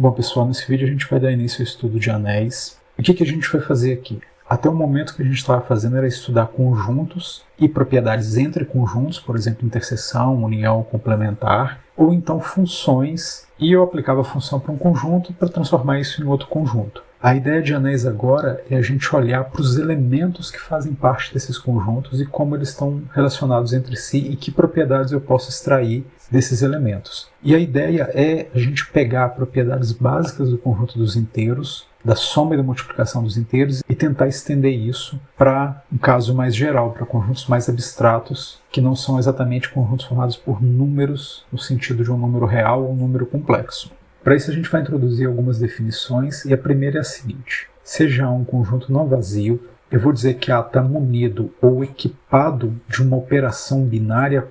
Bom pessoal, nesse vídeo a gente vai dar início ao estudo de anéis. O que a gente vai fazer aqui? Até o momento que a gente estava fazendo era estudar conjuntos e propriedades entre conjuntos, por exemplo, interseção, união, complementar, ou então funções, e eu aplicava a função para um conjunto para transformar isso em outro conjunto. A ideia de anéis agora é a gente olhar para os elementos que fazem parte desses conjuntos e como eles estão relacionados entre si e que propriedades eu posso extrair desses elementos. E a ideia é a gente pegar propriedades básicas do conjunto dos inteiros, da soma e da multiplicação dos inteiros, e tentar estender isso para um caso mais geral, para conjuntos mais abstratos, que não são exatamente conjuntos formados por números, no sentido de um número real ou um número complexo. Para isso a gente vai introduzir algumas definições, e a primeira é a seguinte: seja um conjunto não vazio, eu vou dizer que A está munido ou equipado de uma operação binária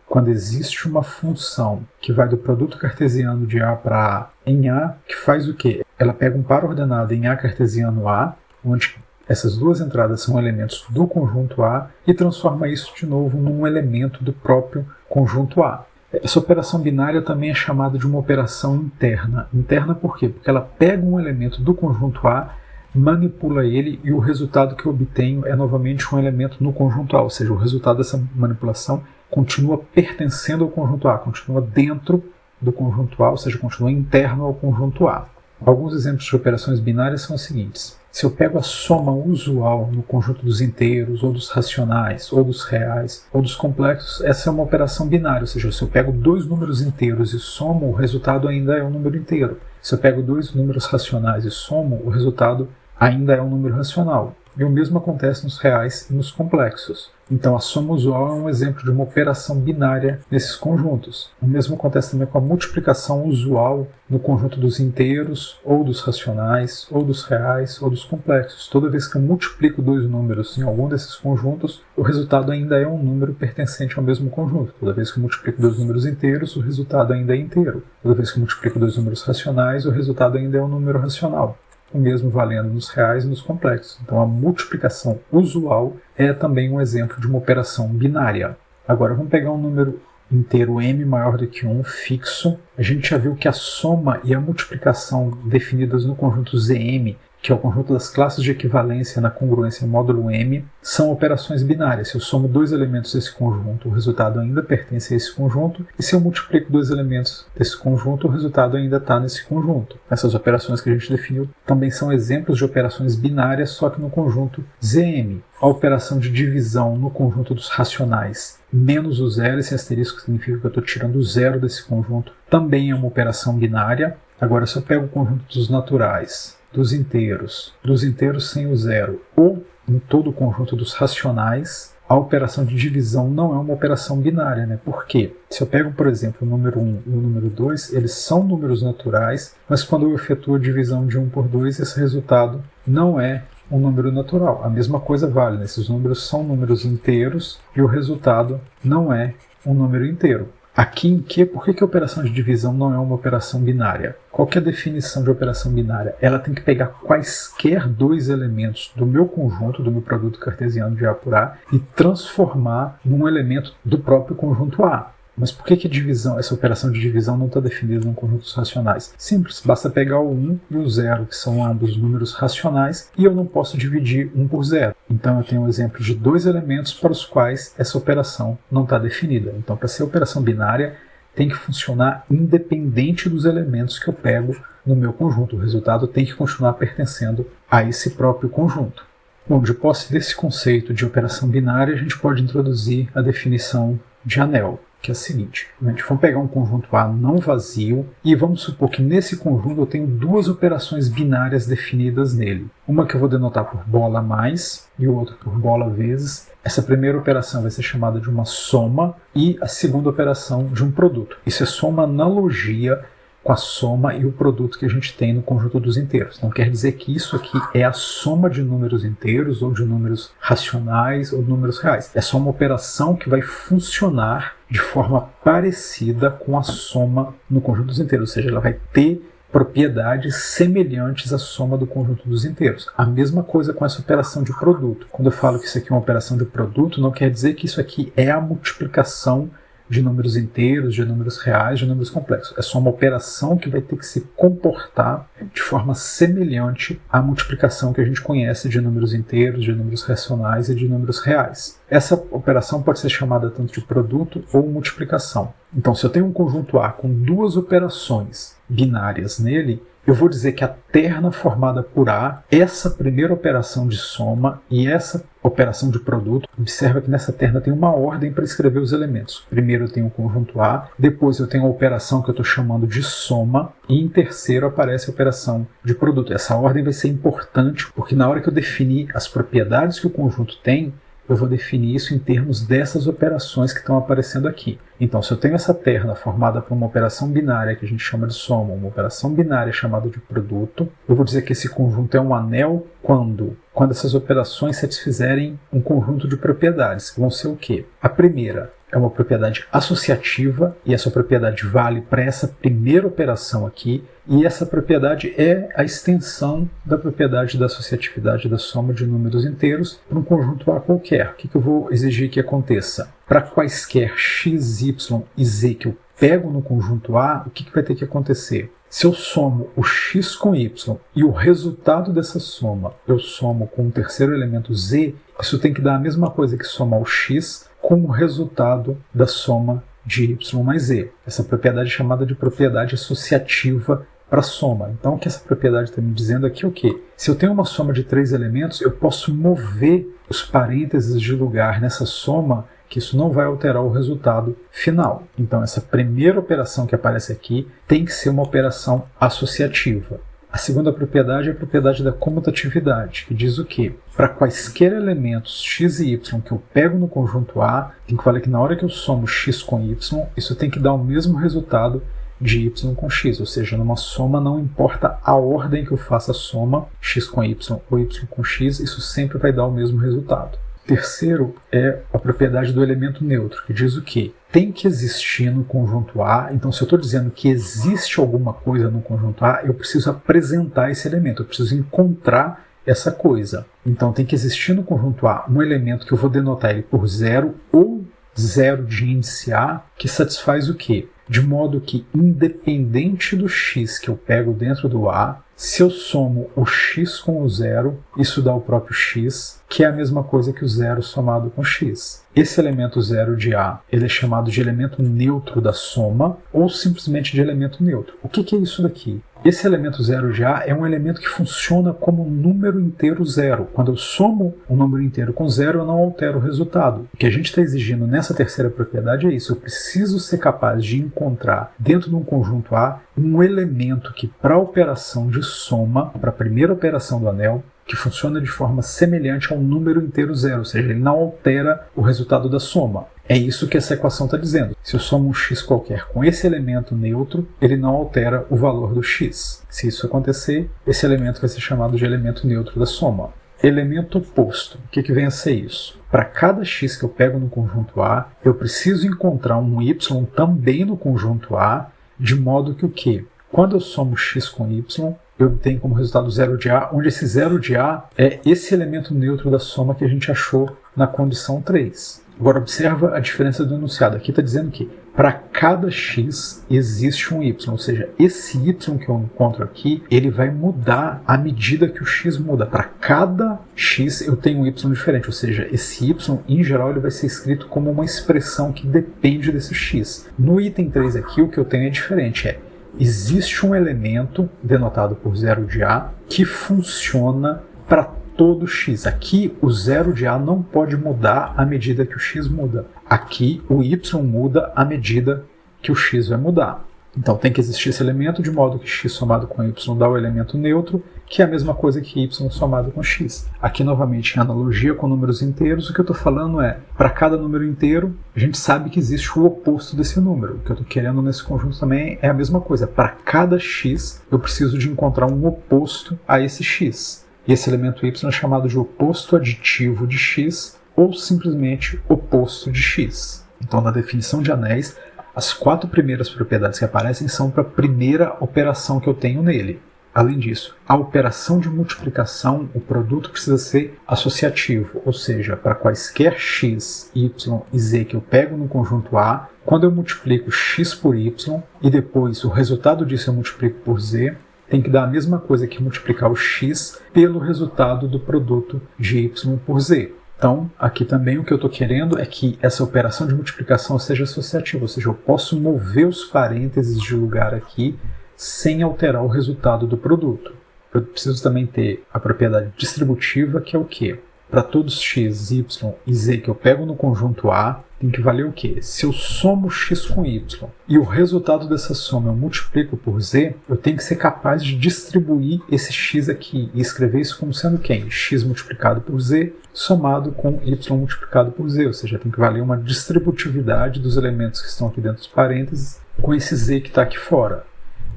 quando existe uma função que vai do produto cartesiano de A para A em A, que faz o quê? Ela pega um par ordenado em A cartesiano A, onde essas duas entradas são elementos do conjunto A, e transforma isso de novo num elemento do próprio conjunto A. Essa operação binária também é chamada de uma operação interna. Interna por quê? Porque ela pega um elemento do conjunto A, manipula ele, e o resultado que eu obtenho é novamente um elemento no conjunto A, ou seja, o resultado dessa manipulação continua pertencendo ao conjunto A, continua dentro do conjunto A, ou seja, continua interno ao conjunto A. Alguns exemplos de operações binárias são os seguintes: se eu pego a soma usual no conjunto dos inteiros, ou dos racionais, ou dos reais, ou dos complexos, essa é uma operação binária, ou seja, se eu pego dois números inteiros e somo, o resultado ainda é um número inteiro. Se eu pego dois números racionais e somo, o resultado ainda é um número racional. E o mesmo acontece nos reais e nos complexos. Então a soma usual é um exemplo de uma operação binária nesses conjuntos. O mesmo acontece também com a multiplicação usual no conjunto dos inteiros, ou dos racionais, ou dos reais, ou dos complexos. Toda vez que eu multiplico dois números em algum desses conjuntos, o resultado ainda é um número pertencente ao mesmo conjunto. Toda vez que eu multiplico dois números inteiros, o resultado ainda é inteiro. Toda vez que eu multiplico dois números racionais, o resultado ainda é um número racional. O mesmo valendo nos reais e nos complexos. Então a multiplicação usual é também um exemplo de uma operação binária. Agora vamos pegar um número inteiro m maior do que 1, fixo. A gente já viu que a soma e a multiplicação definidas no conjunto Zm, que é o conjunto das classes de equivalência na congruência módulo m, são operações binárias. Se eu somo dois elementos desse conjunto, o resultado ainda pertence a esse conjunto, e se eu multiplico dois elementos desse conjunto, o resultado ainda está nesse conjunto. Essas operações que a gente definiu também são exemplos de operações binárias, só que no conjunto Zm. A operação de divisão no conjunto dos racionais menos o zero, esse asterisco significa que eu estou tirando o zero desse conjunto, também é uma operação binária. Agora, se eu pego o conjunto dos naturais, dos inteiros sem o zero, ou em todo o conjunto dos racionais, a operação de divisão não é uma operação binária, né? Por quê? Se eu pego, por exemplo, o número 1 e o número 2, eles são números naturais, mas quando eu efetuo a divisão de 1 por 2, esse resultado não é um número natural. A mesma coisa vale, né? Esses números são números inteiros e o resultado não é um número inteiro. Aqui por que a operação de divisão não é uma operação binária? Qual que é a definição de operação binária? Ela tem que pegar quaisquer dois elementos do meu conjunto, do meu produto cartesiano de A por A, e transformar num elemento do próprio conjunto A. Mas por que a divisão, essa operação de divisão não está definida no conjunto dos racionais? Simples, basta pegar o 1 e o 0, que são ambos números racionais, e eu não posso dividir 1 por 0. Então eu tenho um exemplo de dois elementos para os quais essa operação não está definida. Então, para ser operação binária, tem que funcionar independente dos elementos que eu pego no meu conjunto. O resultado tem que continuar pertencendo a esse próprio conjunto. Bom, de posse desse conceito de operação binária, a gente pode introduzir a definição de anel, que é a seguinte: a gente vai pegar um conjunto A não vazio e vamos supor que nesse conjunto eu tenho duas operações binárias definidas nele. Uma que eu vou denotar por bola mais e outra por bola vezes. Essa primeira operação vai ser chamada de uma soma e a segunda operação de um produto. Isso é só uma analogia com a soma e o produto que a gente tem no conjunto dos inteiros. Não quer dizer que isso aqui é a soma de números inteiros, ou de números racionais, ou de números reais. É só uma operação que vai funcionar de forma parecida com a soma no conjunto dos inteiros, ou seja, ela vai ter propriedades semelhantes à soma do conjunto dos inteiros. A mesma coisa com essa operação de produto. Quando eu falo que isso aqui é uma operação de produto, não quer dizer que isso aqui é a multiplicação de números inteiros, de números reais, de números complexos. É só uma operação que vai ter que se comportar de forma semelhante à multiplicação que a gente conhece de números inteiros, de números racionais e de números reais. Essa operação pode ser chamada tanto de produto ou multiplicação. Então, se eu tenho um conjunto A com duas operações binárias nele, eu vou dizer que a terna formada por A, essa primeira operação de soma e essa operação de produto, observa que nessa terna tem uma ordem para escrever os elementos. Primeiro eu tenho o conjunto A, depois eu tenho a operação que eu estou chamando de soma, e em terceiro aparece a operação de produto. Essa ordem vai ser importante, porque na hora que eu definir as propriedades que o conjunto tem, eu vou definir isso em termos dessas operações que estão aparecendo aqui. Então, se eu tenho essa terna formada por uma operação binária que a gente chama de soma, uma operação binária chamada de produto, eu vou dizer que esse conjunto é um anel quando essas operações satisfizerem um conjunto de propriedades, que vão ser o quê? A primeira é uma propriedade associativa, e essa propriedade vale para essa primeira operação aqui, e essa propriedade é a extensão da propriedade da associatividade da soma de números inteiros para um conjunto A qualquer. O que eu vou exigir que aconteça? Para quaisquer x, y e z que eu pego no conjunto A, o que vai ter que acontecer? Se eu somo o x com y e o resultado dessa soma eu somo com o terceiro elemento z, isso tem que dar a mesma coisa que somar o x com o resultado da soma de y mais z. Essa propriedade é chamada de propriedade associativa para soma. Então, o que essa propriedade está me dizendo aqui é o quê? Se eu tenho uma soma de 3 elementos, eu posso mover os parênteses de lugar nessa soma, que isso não vai alterar o resultado final. Então, essa primeira operação que aparece aqui tem que ser uma operação associativa. A segunda propriedade é a propriedade da comutatividade, que diz o quê? Para quaisquer elementos x e y que eu pego no conjunto A, tem que valer que na hora que eu somo x com y, isso tem que dar o mesmo resultado de y com x, ou seja, numa soma não importa a ordem que eu faça a soma, x com y ou y com x, isso sempre vai dar o mesmo resultado. Terceiro é a propriedade do elemento neutro, que diz o quê? Tem que existir no conjunto A, então se eu estou dizendo que existe alguma coisa no conjunto A, eu preciso apresentar esse elemento, eu preciso encontrar essa coisa. Então tem que existir no conjunto A um elemento que eu vou denotar ele por 0 ou 0 de índice A, que satisfaz o quê? De modo que, independente do x que eu pego dentro do A, se eu somo o x com o 0, isso dá o próprio x, que é a mesma coisa que o 0 somado com x. Esse elemento 0 de A, ele é chamado de elemento neutro da soma, ou simplesmente de elemento neutro. O que é isso daqui? Esse elemento 0 de A é um elemento que funciona como número inteiro zero. Quando eu somo um número inteiro com 0, eu não altero o resultado. O que a gente está exigindo nessa terceira propriedade é isso. Eu preciso ser capaz de encontrar dentro de um conjunto A um elemento que, para a operação de soma, para a primeira operação do anel, que funciona de forma semelhante a um número inteiro zero, ou seja, ele não altera o resultado da soma. É isso que essa equação está dizendo. Se eu somo um x qualquer com esse elemento neutro, ele não altera o valor do x. Se isso acontecer, esse elemento vai ser chamado de elemento neutro da soma. Elemento oposto. O que vem a ser isso? Para cada x que eu pego no conjunto A, eu preciso encontrar um y também no conjunto A, de modo que o quê? Quando eu somo x com y, eu obtenho como resultado 0 de A, onde esse 0 de A é esse elemento neutro da soma que a gente achou na condição 3. Agora observa a diferença do enunciado. Aqui está dizendo que para cada x existe um y, ou seja, esse y que eu encontro aqui, ele vai mudar à medida que o x muda. Para cada x eu tenho um y diferente, ou seja, esse y em geral ele vai ser escrito como uma expressão que depende desse x. No item 3 aqui o que eu tenho é diferente, existe um elemento denotado por 0 de A que funciona para todo x. Aqui o 0 de A não pode mudar à medida que o x muda. Aqui o y muda à medida que o x vai mudar. Então tem que existir esse elemento de modo que x somado com y dá o elemento neutro, que é a mesma coisa que y somado com x. Aqui novamente em analogia com números inteiros, o que eu estou falando é, para cada número inteiro, a gente sabe que existe o oposto desse número. O que eu estou querendo nesse conjunto também é a mesma coisa. Para cada x, eu preciso de encontrar um oposto a esse x. E esse elemento y é chamado de oposto aditivo de x ou simplesmente oposto de x. Então, na definição de anéis, as 4 primeiras propriedades que aparecem são para a primeira operação que eu tenho nele. Além disso, a operação de multiplicação, o produto precisa ser associativo, ou seja, para quaisquer x, y e z que eu pego no conjunto A, Quando eu multiplico x por y e depois o resultado disso eu multiplico por z, tem que dar a mesma coisa que multiplicar o x pelo resultado do produto de y por z. Então, aqui também o que eu estou querendo é que essa operação de multiplicação seja associativa, ou seja, eu posso mover os parênteses de lugar aqui sem alterar o resultado do produto. Eu preciso também ter a propriedade distributiva, que é o quê? Para todos x, y e z que eu pego no conjunto A, tem que valer o quê? Se eu somo x com y e o resultado dessa soma eu multiplico por z, eu tenho que ser capaz de distribuir esse x aqui e escrever isso como sendo quem? X multiplicado por z somado com y multiplicado por z, ou seja, tem que valer uma distributividade dos elementos que estão aqui dentro dos parênteses com esse z que está aqui fora.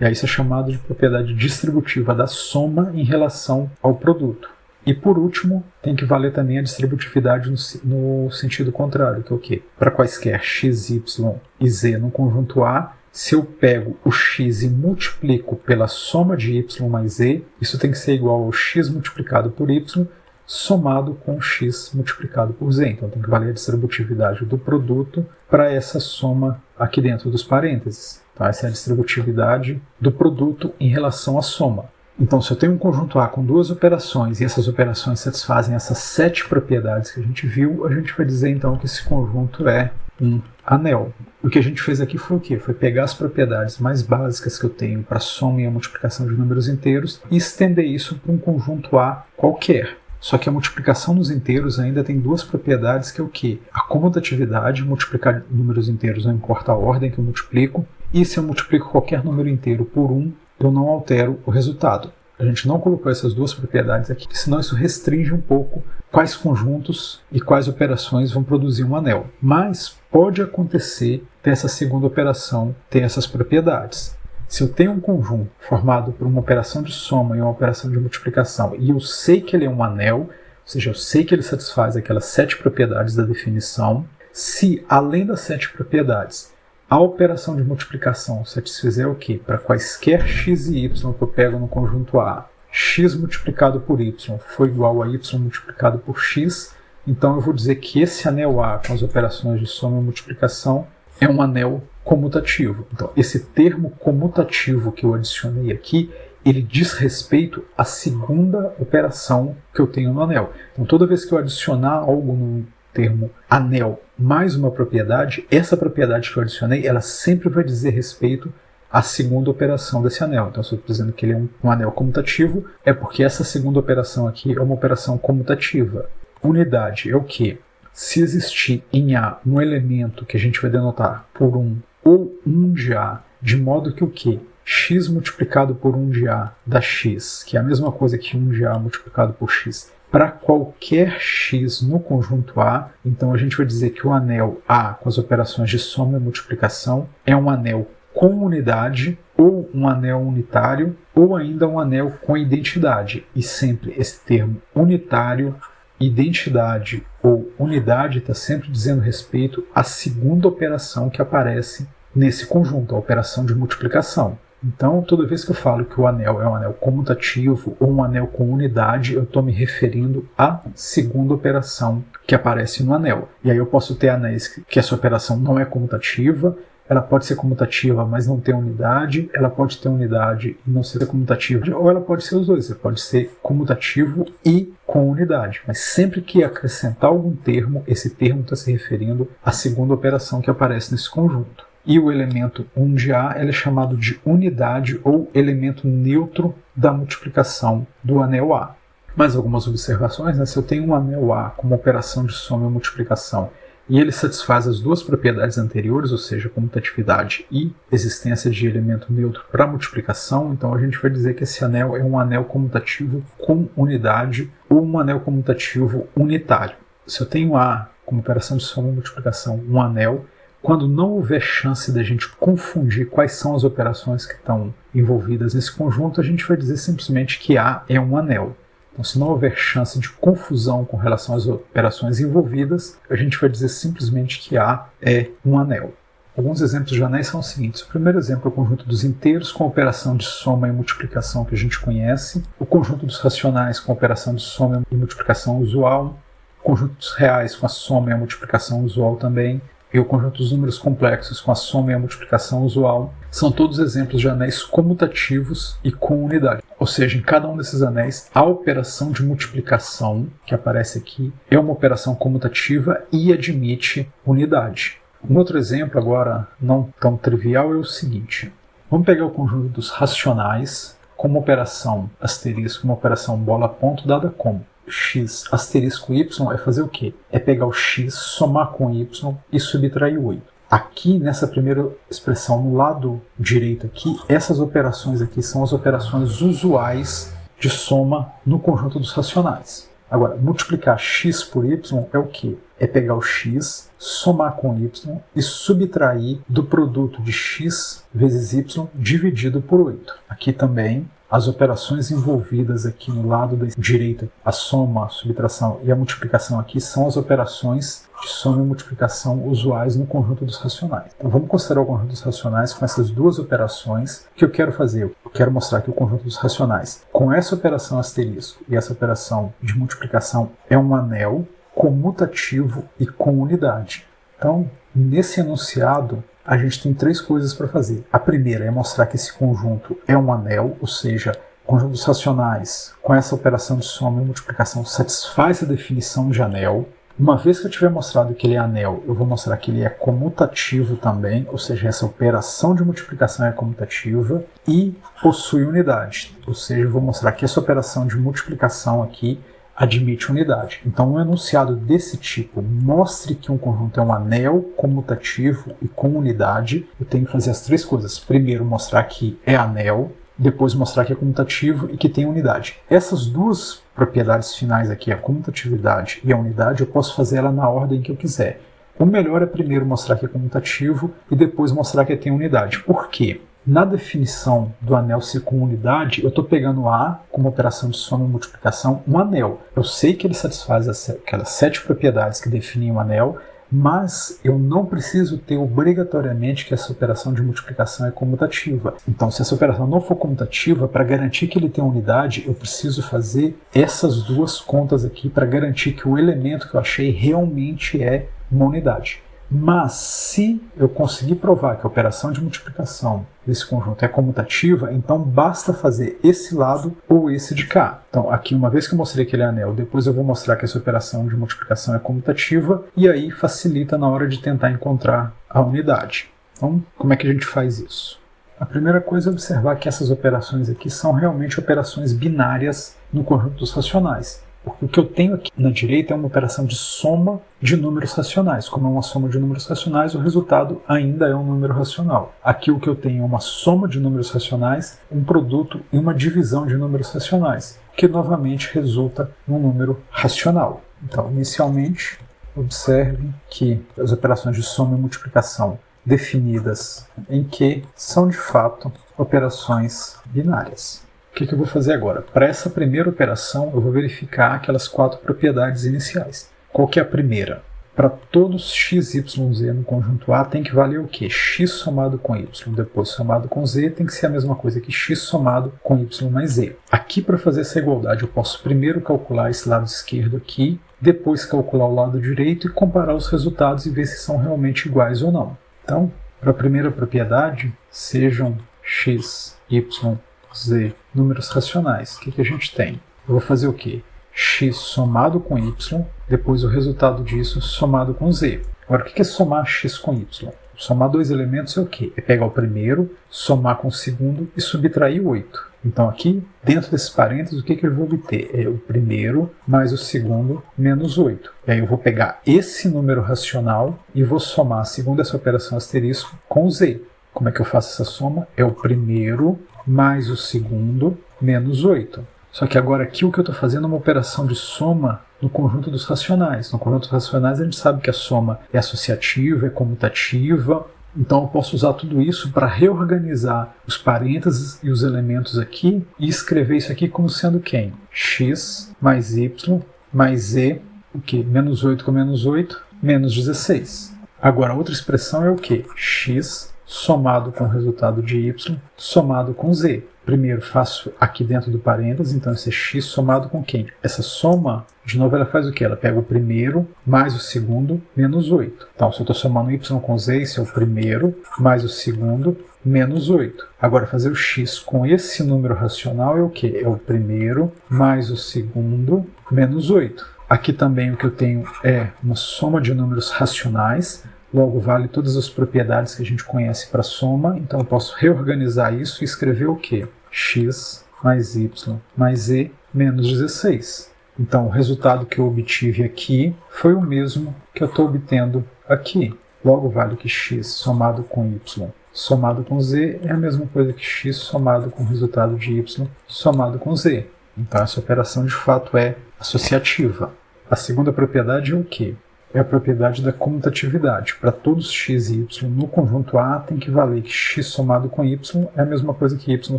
E aí isso é chamado de propriedade distributiva da soma em relação ao produto. E por último, tem que valer também a distributividade no sentido contrário, que é o quê? Para quaisquer x, y e z no conjunto A, se eu pego o x e multiplico pela soma de y mais z, isso tem que ser igual ao x multiplicado por y somado com x multiplicado por z. Então tem que valer a distributividade do produto para essa soma aqui dentro dos parênteses. Então essa é a distributividade do produto em relação à soma. Então, se eu tenho um conjunto A com duas operações e essas operações satisfazem essas 7 propriedades que a gente viu, a gente vai dizer então que esse conjunto é um anel. O que a gente fez aqui foi o quê? Foi pegar as propriedades mais básicas que eu tenho para a soma e a multiplicação de números inteiros e estender isso para um conjunto A qualquer. Só que a multiplicação nos inteiros ainda tem duas propriedades, que é o quê? A comutatividade, multiplicar números inteiros não importa a ordem que eu multiplico, e se eu multiplico qualquer número inteiro por 1, eu não altero o resultado. A gente não colocou essas duas propriedades aqui, senão isso restringe um pouco quais conjuntos e quais operações vão produzir um anel. Mas pode acontecer dessa segunda operação ter essas propriedades. Se eu tenho um conjunto formado por uma operação de soma e uma operação de multiplicação, e eu sei que ele é um anel, ou seja, eu sei que ele satisfaz aquelas 7 propriedades da definição, se além das 7 propriedades a operação de multiplicação satisfizer o quê? Para quaisquer x e y que eu pego no conjunto A, x multiplicado por y foi igual a y multiplicado por x, então eu vou dizer que esse anel A com as operações de soma e multiplicação é um anel comutativo. Então, esse termo comutativo que eu adicionei aqui, ele diz respeito à segunda operação que eu tenho no anel. Então, toda vez que eu adicionar algo no termo anel mais uma propriedade, essa propriedade que eu adicionei, ela sempre vai dizer respeito à segunda operação desse anel. Então, se eu estou dizendo que ele é um anel comutativo, é porque essa segunda operação aqui é uma operação comutativa. Unidade é o quê? Se existir em A um elemento que a gente vai denotar por 1 ou 1 de A, de modo que o quê? X multiplicado por 1 de A dá x, que é a mesma coisa que 1 de A multiplicado por x, para qualquer x no conjunto A, então a gente vai dizer que o anel A com as operações de soma e multiplicação é um anel com unidade, ou um anel unitário, ou ainda um anel com identidade. E sempre esse termo unitário, identidade ou unidade está sempre dizendo respeito à segunda operação que aparece nesse conjunto, a operação de multiplicação. Então, toda vez que eu falo que o anel é um anel comutativo ou um anel com unidade, eu estou me referindo à segunda operação que aparece no anel. E aí eu posso ter anéis que essa operação não é comutativa, ela pode ser comutativa, mas não ter unidade, ela pode ter unidade e não ser comutativa, ou ela pode ser os dois, ela pode ser comutativo e com unidade. Mas sempre que acrescentar algum termo, esse termo está se referindo à segunda operação que aparece nesse conjunto. E o elemento 1 de A ele é chamado de unidade ou elemento neutro da multiplicação do anel A. Mais algumas observações, né? Se eu tenho um anel A com uma operação de soma e multiplicação e ele satisfaz as duas propriedades anteriores, ou seja, comutatividade e existência de elemento neutro para multiplicação, então a gente vai dizer que esse anel é um anel comutativo com unidade ou um anel comutativo unitário. Se eu tenho A como operação de soma e multiplicação, um anel, quando não houver chance da gente confundir quais são as operações que estão envolvidas nesse conjunto, a gente vai dizer simplesmente que A é um anel. Então, se não houver chance de confusão com relação às operações envolvidas, a gente vai dizer simplesmente que A é um anel. Alguns exemplos de anéis são os seguintes. O primeiro exemplo é o conjunto dos inteiros com operação de soma e multiplicação que a gente conhece, o conjunto dos racionais com operação de soma e multiplicação usual, o conjunto dos reais com a soma e a multiplicação usual também, e o conjunto dos números complexos com a soma e a multiplicação usual são todos exemplos de anéis comutativos e com unidade. Ou seja, em cada um desses anéis, a operação de multiplicação que aparece aqui é uma operação comutativa e admite unidade. Um outro exemplo, agora não tão trivial, é o seguinte. Vamos pegar o conjunto dos racionais com uma operação asterisco, uma operação bola-ponto dada como x asterisco y é fazer o quê? É pegar o x, somar com y e subtrair 8. Aqui, nessa primeira expressão, no lado direito aqui, essas operações aqui são as operações usuais de soma no conjunto dos racionais. Agora, multiplicar x por y é o quê? É pegar o x, somar com y e subtrair do produto de x vezes y dividido por 8. Aqui também, as operações envolvidas aqui no lado da direita, a soma, a subtração e a multiplicação aqui, são as operações de soma e multiplicação usuais no conjunto dos racionais. Então vamos considerar o conjunto dos racionais com essas duas operações. O que eu quero fazer? Eu quero mostrar que o conjunto dos racionais, com essa operação asterisco e essa operação de multiplicação, é um anel comutativo e com unidade. Então, nesse enunciado, a gente tem três coisas para fazer. A primeira é mostrar que esse conjunto é um anel, ou seja, o conjunto dos racionais com essa operação de soma e multiplicação satisfaz a definição de anel. Uma vez que eu tiver mostrado que ele é anel, eu vou mostrar que ele é comutativo também, ou seja, essa operação de multiplicação é comutativa e possui unidade, ou seja, eu vou mostrar que essa operação de multiplicação aqui admite unidade. Então, um enunciado desse tipo, mostre que um conjunto é um anel comutativo e com unidade, eu tenho que fazer as três coisas. Primeiro, mostrar que é anel, depois mostrar que é comutativo e que tem unidade. Essas duas propriedades finais aqui, a comutatividade e a unidade, eu posso fazer ela na ordem que eu quiser. O melhor é primeiro mostrar que é comutativo e depois mostrar que tem unidade. Por quê? Na definição do anel ser com unidade, eu estou pegando A como operação de soma e multiplicação, um anel. Eu sei que ele satisfaz aquelas 7 propriedades que definem o anel, mas eu não preciso ter obrigatoriamente que essa operação de multiplicação é comutativa. Então, se essa operação não for comutativa, para garantir que ele tem unidade, eu preciso fazer essas duas contas aqui para garantir que o elemento que eu achei realmente é uma unidade. Mas, se eu conseguir provar que a operação de multiplicação desse conjunto é comutativa, então basta fazer esse lado ou esse de cá. Então, aqui, uma vez que eu mostrei que ele é anel, depois eu vou mostrar que essa operação de multiplicação é comutativa, e aí facilita na hora de tentar encontrar a unidade. Então, como é que a gente faz isso? A primeira coisa é observar que essas operações aqui são realmente operações binárias no conjunto dos racionais. Porque o que eu tenho aqui na direita é uma operação de soma de números racionais. Como é uma soma de números racionais, o resultado ainda é um número racional. Aqui o que eu tenho é uma soma de números racionais, um produto e uma divisão de números racionais, que novamente resulta num número racional. Então, inicialmente, observe que as operações de soma e multiplicação definidas em Q são de fato operações binárias. O que eu vou fazer agora? Para essa primeira operação, eu vou verificar aquelas 4 propriedades iniciais. Qual que é a primeira? Para todos x, y, z no conjunto A, tem que valer o quê? X somado com y, depois somado com z, tem que ser a mesma coisa que x somado com y mais z. Aqui, para fazer essa igualdade, eu posso primeiro calcular esse lado esquerdo aqui, depois calcular o lado direito e comparar os resultados e ver se são realmente iguais ou não. Então, para a primeira propriedade, sejam x, y, z, números racionais. O que a gente tem? Eu vou fazer o quê? X somado com y, depois o resultado disso somado com z. Agora, o que é somar x com y? Somar dois elementos é o quê? É pegar o primeiro, somar com o segundo e subtrair 8. Então aqui, dentro desses parênteses, o que eu vou obter? É o primeiro mais o segundo menos 8. E aí eu vou pegar esse número racional e vou somar, segundo essa operação asterisco, com z. Como é que eu faço essa soma? É o primeiro mais o segundo menos 8. Só que agora aqui o que eu estou fazendo é uma operação de soma no conjunto dos racionais. No conjunto dos racionais a gente sabe que a soma é associativa, é comutativa. Então eu posso usar tudo isso para reorganizar os parênteses e os elementos aqui e escrever isso aqui como sendo quem? X mais y mais z, o que? Menos 8 com menos 8, menos 16. Agora a outra expressão é o que? X somado com o resultado de y, somado com z. Primeiro faço aqui dentro do parênteses, então esse é x somado com quem? Essa soma, de novo, ela faz o quê? Ela pega o primeiro mais o segundo menos 8. Então, se eu estou somando y com z, esse é o primeiro mais o segundo menos 8. Agora, fazer o x com esse número racional é o quê? É o primeiro mais o segundo menos 8. Aqui também o que eu tenho é uma soma de números racionais, logo vale todas as propriedades que a gente conhece para soma, então eu posso reorganizar isso e escrever o quê? X mais y mais z menos 16. Então o resultado que eu obtive aqui foi o mesmo que eu estou obtendo aqui. Logo vale que x somado com y somado com z é a mesma coisa que x somado com o resultado de y somado com z. Então essa operação de fato é associativa. A segunda propriedade é o quê? É a propriedade da comutatividade. Para todos x e y no conjunto A tem que valer que x somado com y é a mesma coisa que y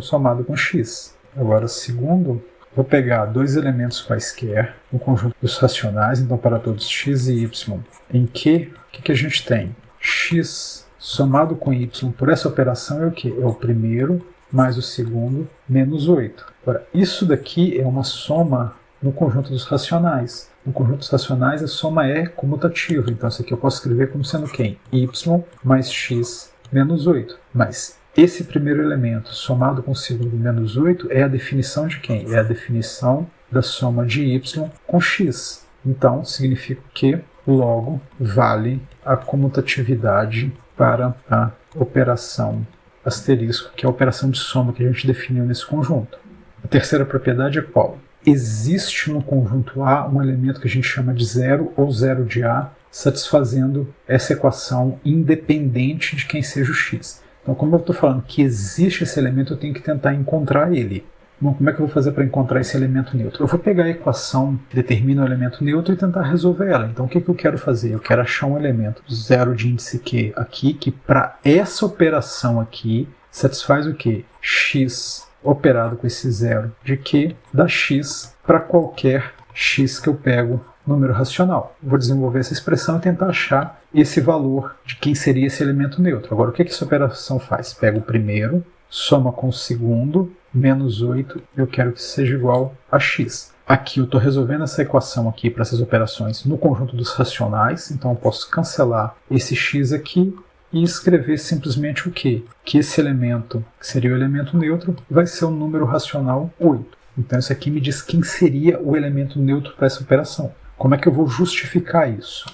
somado com x. Agora, segundo, vou pegar dois elementos quaisquer no conjunto dos racionais, então para todos x e y, em que, o que a gente tem? X somado com y por essa operação é o quê? É o primeiro mais o segundo menos 8. Agora, isso daqui é uma soma no conjunto dos racionais. No conjunto dos racionais, a soma é comutativa. Então, isso aqui eu posso escrever como sendo quem? Y mais x menos 8. Mas esse primeiro elemento, somado com o segundo menos 8, é a definição de quem? É a definição da soma de y com x. Então, significa que, logo, vale a comutatividade para a operação asterisco, que é a operação de soma que a gente definiu nesse conjunto. A terceira propriedade é qual? Existe no conjunto A um elemento que a gente chama de zero ou zero de A, satisfazendo essa equação independente de quem seja o x. Então, como eu estou falando que existe esse elemento, eu tenho que tentar encontrar ele. Bom, como é que eu vou fazer para encontrar esse elemento neutro? Eu vou pegar a equação que determina o elemento neutro e tentar resolver ela. Então, o que eu quero fazer? Eu quero achar um elemento zero de índice Q aqui, que para essa operação aqui satisfaz o quê? X operado com esse zero de Q dá x para qualquer x que eu pego número racional. Vou desenvolver essa expressão e tentar achar esse valor de quem seria esse elemento neutro. Agora, o que essa operação faz? Pega o primeiro, soma com o segundo, menos 8, eu quero que seja igual a x. Aqui eu estou resolvendo essa equação aqui para essas operações no conjunto dos racionais, então eu posso cancelar esse x aqui e escrever simplesmente o quê? Que esse elemento, que seria o elemento neutro, vai ser o número racional 8. Então isso aqui me diz quem seria o elemento neutro para essa operação. Como é que eu vou justificar isso?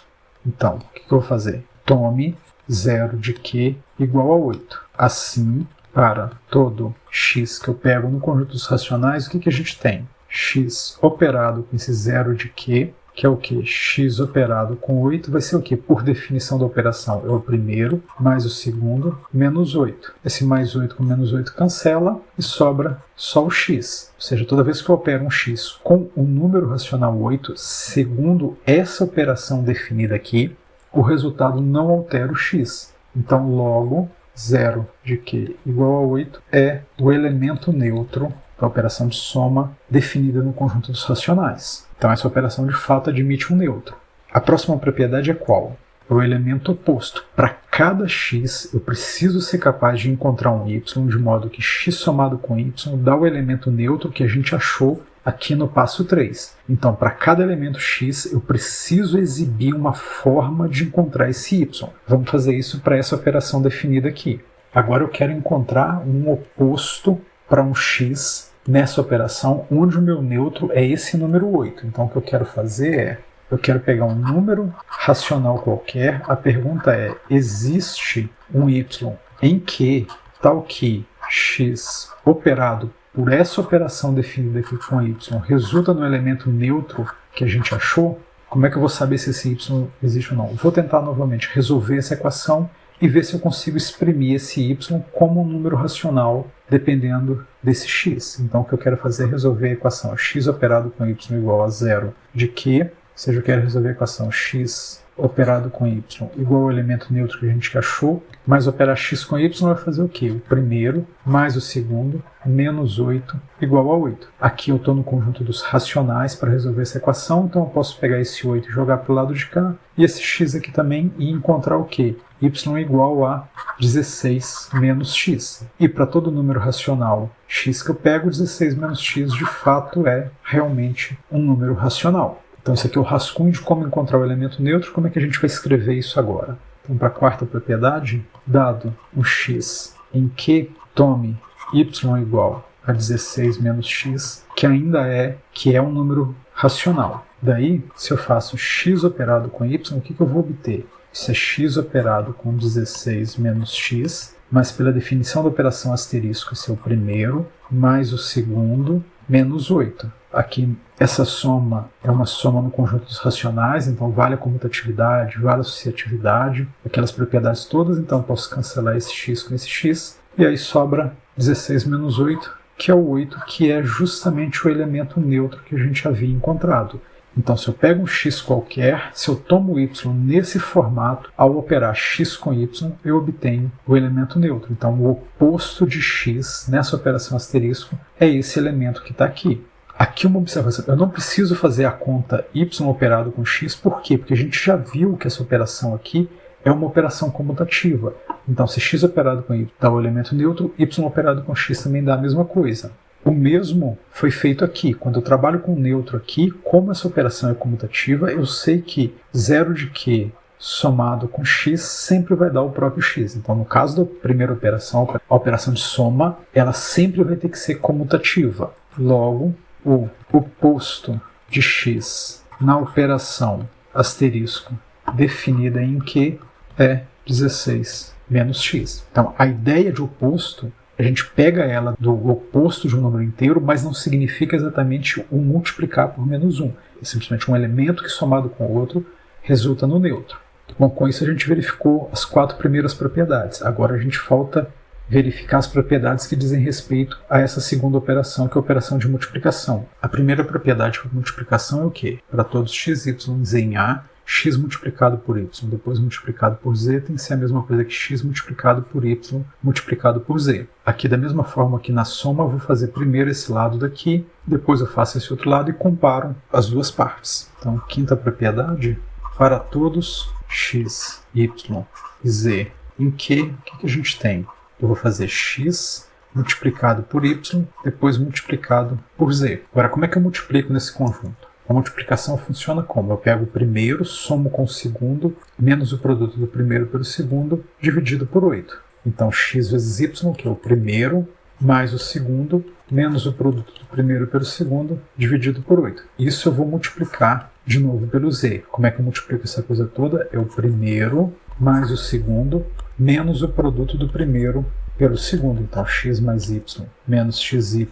Então, o que eu vou fazer? Tome zero de Q igual a 8. Assim, para todo x que eu pego no conjunto dos racionais, o que a gente tem? X operado com esse zero de Q, que é o que? X operado com 8 vai ser o que? Por definição da operação, é o primeiro mais o segundo menos 8. Esse mais 8 com menos 8 cancela e sobra só o x. Ou seja, toda vez que eu opero um x com um número racional 8, segundo essa operação definida aqui, o resultado não altera o x. Então, logo, 0 de Q igual a 8 é o elemento neutro da operação de soma definida no conjunto dos racionais. Então essa operação de fato admite um neutro. A próxima propriedade é qual? É o elemento oposto. Para cada x eu preciso ser capaz de encontrar um y, de modo que x somado com y dá o elemento neutro que a gente achou aqui no passo 3. Então, para cada elemento x, eu preciso exibir uma forma de encontrar esse y. Vamos fazer isso para essa operação definida aqui. Agora eu quero encontrar um oposto para um x nessa operação, onde o meu neutro é esse número 8. Então, o que eu quero fazer é, eu quero pegar um número racional qualquer. A pergunta é, existe um y em que, tal que x operado por essa operação definida aqui com y resulta no elemento neutro que a gente achou? Como é que eu vou saber se esse y existe ou não? Vou tentar novamente resolver essa equação e ver se eu consigo exprimir esse y como um número racional dependendo desse x. Então o que eu quero fazer é resolver a equação x operado com y igual a 0 de Q, ou seja, eu quero resolver a equação x operado com y igual ao elemento neutro que a gente achou, mas operar x com y vai fazer o quê? O primeiro mais o segundo menos 8 igual a 8. Aqui eu estou no conjunto dos racionais para resolver essa equação, então eu posso pegar esse 8 e jogar para o lado de cá, e esse x aqui também, e encontrar o quê? y é igual a 16 menos x. E para todo número racional x que eu pego, 16 menos x de fato é realmente um número racional. Então isso aqui é o rascunho de como encontrar o elemento neutro. Como é que a gente vai escrever isso agora? Então, para a quarta propriedade, dado um x em que tome y igual a 16 menos x, que é um número racional. Daí, se eu faço x operado com y, o que eu vou obter? Isso é x operado com 16 menos x, mas pela definição da operação asterisco, esse é o primeiro, mais o segundo, menos 8. Aqui, essa soma é uma soma no conjunto dos racionais, então vale a comutatividade, vale a associatividade, aquelas propriedades todas, então posso cancelar esse x com esse x, e aí sobra 16 menos 8, que é o 8, que é justamente o elemento neutro que a gente havia encontrado. Então, se eu pego um x qualquer, se eu tomo y nesse formato, ao operar x com y, eu obtenho o elemento neutro. Então, o oposto de x nessa operação asterisco é esse elemento que está aqui. Aqui uma observação, eu não preciso fazer a conta y operado com x, por quê? Porque a gente já viu que essa operação aqui é uma operação comutativa. Então, se x operado com y dá o elemento neutro, y operado com x também dá a mesma coisa. O mesmo foi feito aqui. Quando eu trabalho com neutro aqui, como essa operação é comutativa, eu sei que 0 de q somado com x sempre vai dar o próprio x. Então, no caso da primeira operação, a operação de soma, ela sempre vai ter que ser comutativa. Logo, o oposto de x na operação asterisco definida em q é 16 menos x. Então, a ideia de oposto, a gente pega ela do oposto de um número inteiro, mas não significa exatamente o multiplicar por menos 1. É simplesmente um elemento que, somado com o outro, resulta no neutro. Bom, com isso a gente verificou as 4 primeiras propriedades. Agora a gente falta verificar as propriedades que dizem respeito a essa segunda operação, que é a operação de multiplicação. A primeira propriedade de multiplicação é o quê? Para todos x, y, z em A, x multiplicado por y, depois multiplicado por z, tem que ser a mesma coisa que x multiplicado por y multiplicado por z. Aqui, da mesma forma que na soma, eu vou fazer primeiro esse lado daqui, depois eu faço esse outro lado e comparo as duas partes. Então, quinta propriedade, para todos x, y e z em que, o que a gente tem? Eu vou fazer x multiplicado por y, depois multiplicado por z. Agora, como é que eu multiplico nesse conjunto? A multiplicação funciona como? Eu pego o primeiro, somo com o segundo, menos o produto do primeiro pelo segundo, dividido por 8. Então, x vezes y, que é o primeiro, mais o segundo, menos o produto do primeiro pelo segundo, dividido por 8. Isso eu vou multiplicar de novo pelo z. Como é que eu multiplico essa coisa toda? É o primeiro, mais o segundo, menos o produto do primeiro pelo segundo. Então, x mais y menos xy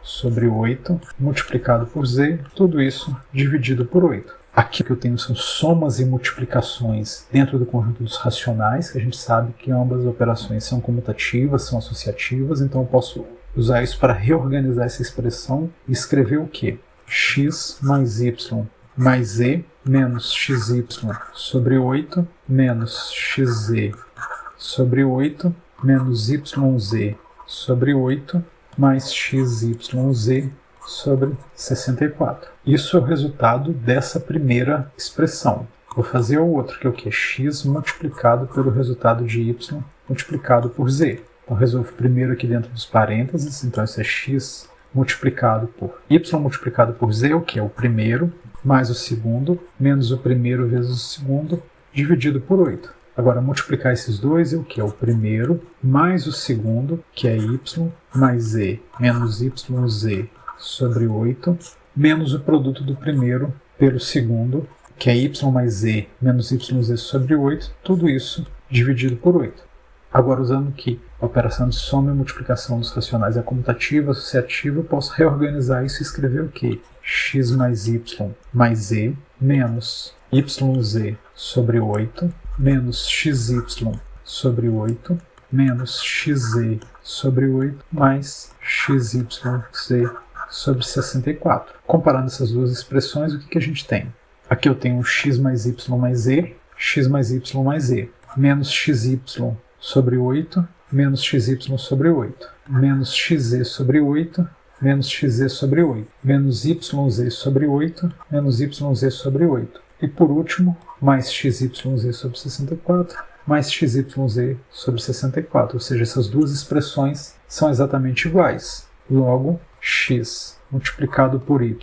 sobre 8, multiplicado por z, tudo isso dividido por 8. Aqui que eu tenho são somas e multiplicações dentro do conjunto dos racionais, que a gente sabe que ambas as operações são comutativas, são associativas, então eu posso usar isso para reorganizar essa expressão e escrever o quê? X mais y mais z menos xy sobre 8 menos xz sobre 8 menos yz sobre 8 mais xyz sobre 64. Isso é o resultado dessa primeira expressão. Vou fazer o outro, que é o que? X multiplicado pelo resultado de y multiplicado por z. Então, resolvo primeiro aqui dentro dos parênteses. Então, isso é x multiplicado por y multiplicado por z, o que é o primeiro, mais o segundo, menos o primeiro vezes o segundo, dividido por 8. Agora, multiplicar esses dois é o que? É o primeiro, mais o segundo, que é y, mais z, menos yz sobre 8, menos o produto do primeiro pelo segundo, que é y mais z, menos yz sobre 8, tudo isso dividido por 8. Agora, usando que a operação de soma e multiplicação dos racionais é comutativa, associativa, eu posso reorganizar isso e escrever o que? X mais y mais z, menos yz sobre 8, menos xy sobre 8, menos xz sobre 8, mais xyz sobre 64. Comparando essas duas expressões, o que a gente tem? Aqui eu tenho x mais y mais z, x mais y mais z, menos xy sobre 8, menos xy sobre 8, menos xz sobre 8, menos xz sobre 8, menos yz sobre 8, menos yz sobre 8. E por último, mais xyz sobre 64, mais xyz sobre 64, ou seja, essas duas expressões são exatamente iguais. Logo, x multiplicado por y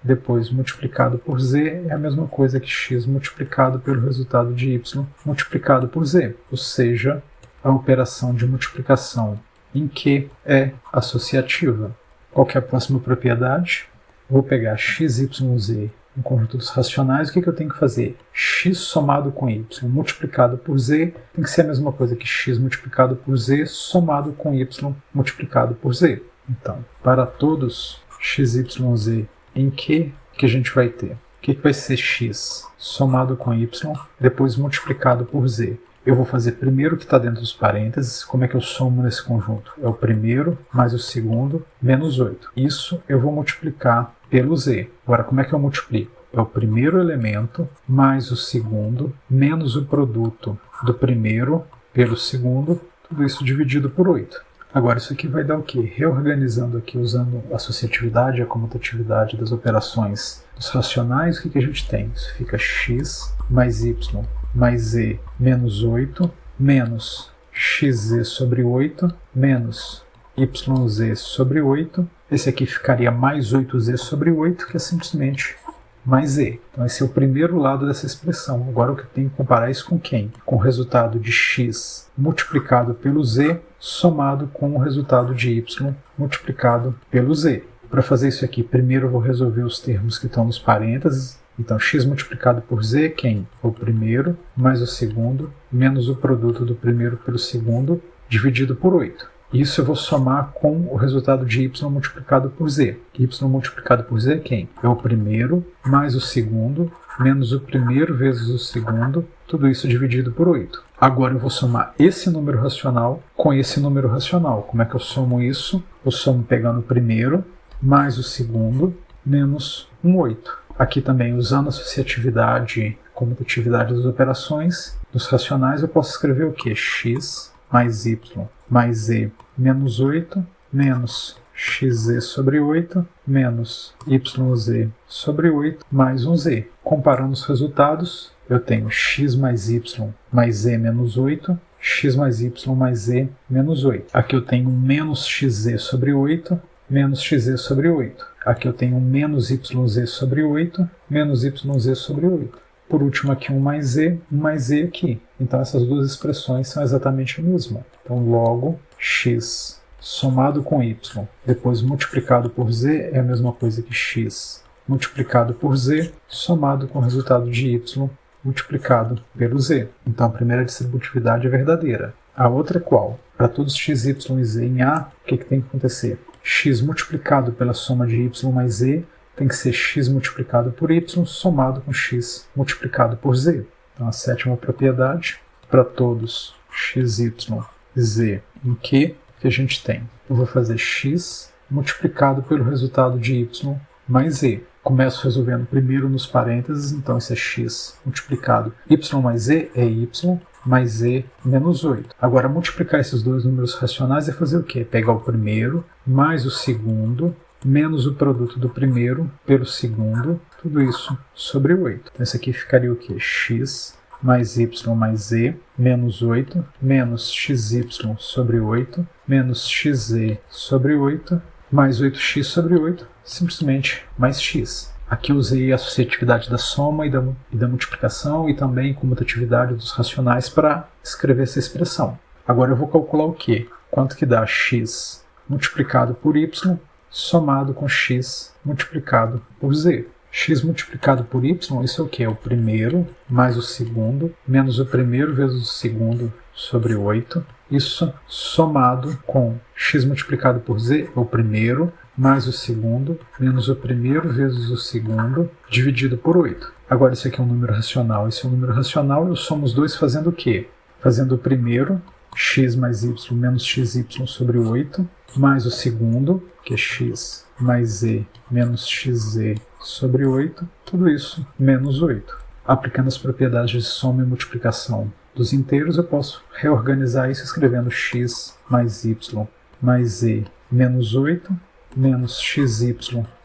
depois multiplicado por z é a mesma coisa que x multiplicado pelo resultado de y multiplicado por z, ou seja, a operação de multiplicação em Q é associativa. Qual que é a próxima propriedade? Vou pegar x, y, z um conjunto dos racionais. O que eu tenho que fazer? X somado com y multiplicado por z tem que ser a mesma coisa que x multiplicado por z somado com y multiplicado por z. Então, para todos x, y, z em Q, o que a gente vai ter? O que vai ser x somado com y, depois multiplicado por z? Eu vou fazer primeiro o que está dentro dos parênteses. Como é que eu somo nesse conjunto? É o primeiro mais o segundo menos 8. Isso eu vou multiplicar pelo z. Agora, como é que eu multiplico? É o primeiro elemento mais o segundo menos o produto do primeiro pelo segundo, tudo isso dividido por 8. Agora, isso aqui vai dar o quê? Reorganizando aqui, usando a associatividade e a comutatividade das operações dos racionais, o que a gente tem? Isso fica x mais y mais z menos 8 menos xz sobre 8 menos yz sobre 8. Esse aqui ficaria mais 8z sobre 8, que é simplesmente mais z. Então esse é o primeiro lado dessa expressão. Agora o que eu tenho que comparar isso com quem? Com o resultado de x multiplicado pelo z somado com o resultado de y multiplicado pelo z. Para fazer isso aqui, primeiro eu vou resolver os termos que estão nos parênteses. Então, x multiplicado por z, quem? O primeiro, mais o segundo, menos o produto do primeiro pelo segundo, dividido por 8. Isso eu vou somar com o resultado de y multiplicado por z. Y multiplicado por z, quem? É o primeiro, mais o segundo, menos o primeiro vezes o segundo, tudo isso dividido por 8. Agora eu vou somar esse número racional com esse número racional. Como é que eu somo isso? Eu somo pegando o primeiro, mais o segundo, menos 8. Aqui também, usando a associatividade, comutatividade das operações, dos racionais, eu posso escrever o quê? X mais y mais z menos 8 menos xz sobre 8 menos yz sobre 8 mais um z. Comparando os resultados, eu tenho x mais y mais z menos 8, x mais y mais z menos 8. Aqui eu tenho menos xz sobre 8 menos xz sobre 8. Aqui eu tenho menos yz sobre 8, menos yz sobre 8. Por último aqui um mais z aqui. Então essas duas expressões são exatamente a mesma. Então logo, x somado com y, depois multiplicado por z, é a mesma coisa que x multiplicado por z, somado com o resultado de y multiplicado pelo z. Então a primeira distributividade é verdadeira. A outra é qual? Para todos x, y e z em A, o que tem que acontecer? X multiplicado pela soma de y mais z tem que ser x multiplicado por y somado com x multiplicado por z. Então a sétima propriedade, para todos x, y e z em Q, que a gente tem? Eu vou fazer x multiplicado pelo resultado de y mais z. Começo resolvendo primeiro nos parênteses, então isso é x multiplicado. Y mais z é y mais z menos 8. Agora, multiplicar esses dois números racionais é fazer o quê? Pegar o primeiro mais o segundo menos o produto do primeiro pelo segundo, tudo isso sobre 8. Então, isso aqui ficaria o quê? X mais y mais z menos 8 menos xy sobre 8 menos xz sobre 8 mais 8x sobre 8, simplesmente mais x. Aqui eu usei a associatividade da soma e da multiplicação e também comutatividade dos racionais para escrever essa expressão. Agora eu vou calcular o quê? Quanto que dá x multiplicado por y somado com x multiplicado por z. X multiplicado por y, isso é o quê? É o primeiro mais o segundo menos o primeiro vezes o segundo sobre 8. Isso somado com x multiplicado por z, é o primeiro mais o segundo menos o primeiro vezes o segundo dividido por 8. Agora isso aqui é um número racional, esse é um número racional, eu somo os dois fazendo o quê? Fazendo o primeiro, x mais y menos xy sobre 8, mais o segundo, que é x mais z menos xz sobre 8, tudo isso menos 8. Aplicando as propriedades de soma e multiplicação dos inteiros, eu posso reorganizar isso escrevendo x mais y mais z menos 8, menos xy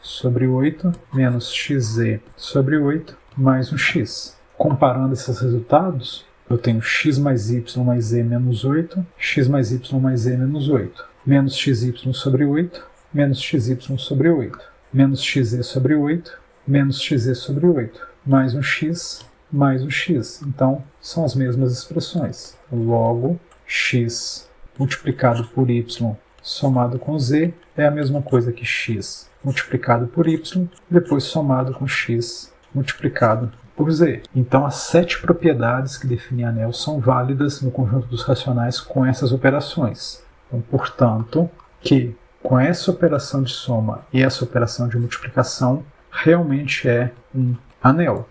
sobre 8, menos xz sobre 8, mais um x. Comparando esses resultados, eu tenho x mais y mais z menos 8, x mais y mais z menos 8, menos xy sobre 8, menos xy sobre 8, menos xz sobre 8, menos xz sobre 8, mais um x, mais um x. Então, são as mesmas expressões. Logo, x multiplicado por y somado com z é a mesma coisa que x multiplicado por y, depois somado com x multiplicado por z. Então, as 7 propriedades que definem anel são válidas no conjunto dos racionais com essas operações. Então, portanto, que com essa operação de soma e essa operação de multiplicação, realmente é um anel.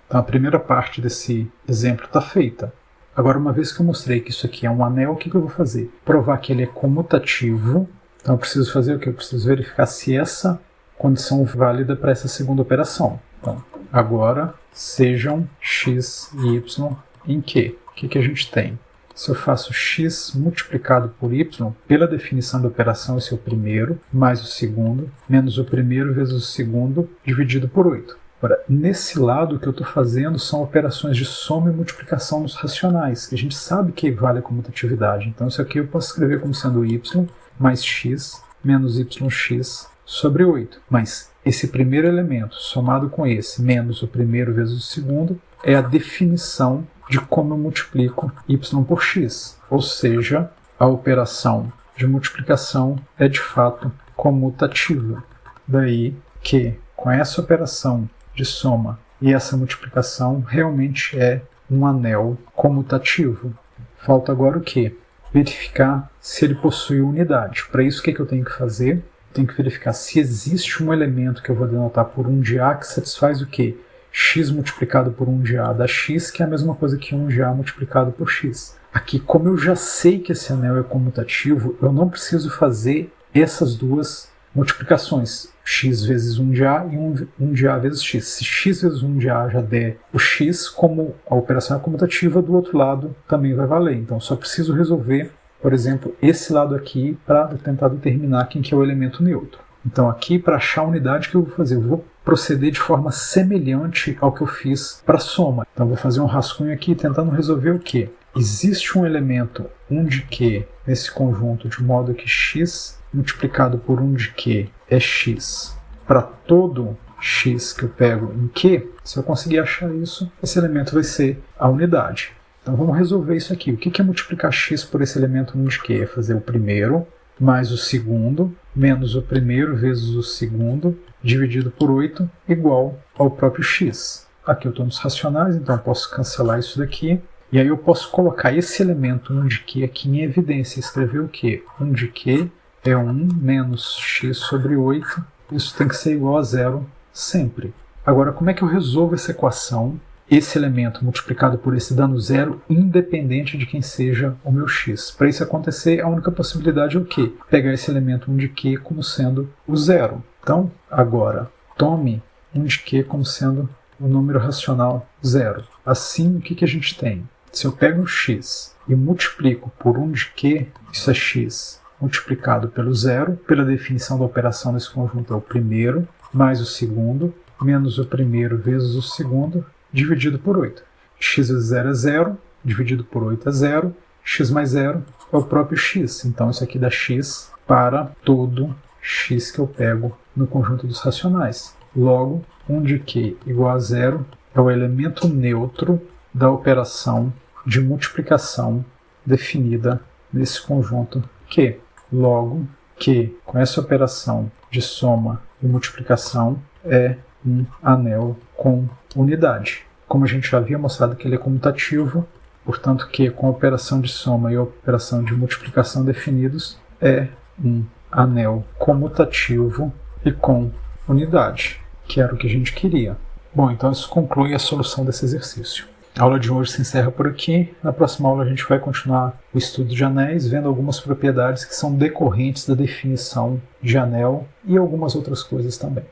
Então, a primeira parte desse exemplo está feita. Agora, uma vez que eu mostrei que isso aqui é um anel, o que eu vou fazer? Provar que ele é comutativo. Então, eu preciso fazer o quê? Eu preciso verificar se essa condição é válida para essa segunda operação. Então, agora, sejam x e y em Q. O que a gente tem? Se eu faço x multiplicado por y, pela definição da operação, esse é o primeiro, mais o segundo, menos o primeiro vezes o segundo, dividido por 8. Agora, nesse lado, o que eu estou fazendo são operações de soma e multiplicação nos racionais, que a gente sabe que vale a comutatividade. Então, isso aqui eu posso escrever como sendo y mais x menos yx sobre 8. Mas esse primeiro elemento, somado com esse, menos o primeiro vezes o segundo, é a definição de como eu multiplico y por x. Ou seja, a operação de multiplicação é de fato comutativa. Daí que, com essa operação de soma e essa multiplicação, realmente é um anel comutativo. Falta agora o quê? Verificar se ele possui unidade. Para isso, o que eu tenho que fazer? Eu tenho que verificar se existe um elemento que eu vou denotar por 1 de A que satisfaz o quê? X multiplicado por 1 de A dá x, que é a mesma coisa que 1 de A multiplicado por x. Aqui, como eu já sei que esse anel é comutativo, eu não preciso fazer essas duas multiplicações, x vezes 1 de A e 1 de A vezes x. Se x vezes 1 de A já der o x, como a operação é comutativa, do outro lado também vai valer. Então, só preciso resolver, por exemplo, esse lado aqui para tentar determinar quem que é o elemento neutro. Então, aqui, para achar a unidade, o que eu vou fazer? Eu vou proceder de forma semelhante ao que eu fiz para a soma. Então, eu vou fazer um rascunho aqui tentando resolver o quê? Existe um elemento 1 de Q nesse conjunto, de modo que x multiplicado por 1 de Q é x. Para todo x que eu pego em Q, se eu conseguir achar isso, esse elemento vai ser a unidade. Então vamos resolver isso aqui. O que é multiplicar x por esse elemento 1 de Q? É fazer o primeiro mais o segundo, menos o primeiro vezes o segundo, dividido por 8, igual ao próprio x. Aqui eu estou nos racionais, então eu posso cancelar isso daqui. E aí eu posso colocar esse elemento 1 de Q aqui em evidência. Escrever o quê? 1 de Q é 1 menos x sobre 8. Isso tem que ser igual a 0 sempre. Agora, como é que eu resolvo essa equação? Esse elemento multiplicado por esse dando 0, independente de quem seja o meu x. Para isso acontecer, a única possibilidade é o quê? Pegar esse elemento 1 de Q como sendo o 0. Então, agora, tome 1 de Q como sendo o número racional 0. Assim, o que a gente tem? Se eu pego um x e multiplico por 1 de Q, isso é x multiplicado pelo 0, pela definição da operação nesse conjunto é o primeiro, mais o segundo, menos o primeiro vezes o segundo, dividido por 8. X vezes 0 é 0, dividido por 8 é 0, x mais 0 é o próprio x. Então isso aqui dá x para todo x que eu pego no conjunto dos racionais. Logo, 1 de Q igual a 0 é o elemento neutro da operação de multiplicação definida nesse conjunto Q. Logo, Q, com essa operação de soma e multiplicação, é um anel com unidade. Como a gente já havia mostrado que ele é comutativo, portanto Q com a operação de soma e a operação de multiplicação definidos é um anel comutativo e com unidade, que era o que a gente queria. Bom, então isso conclui a solução desse exercício. A aula de hoje se encerra por aqui. Na próxima aula a gente vai continuar o estudo de anéis, vendo algumas propriedades que são decorrentes da definição de anel e algumas outras coisas também.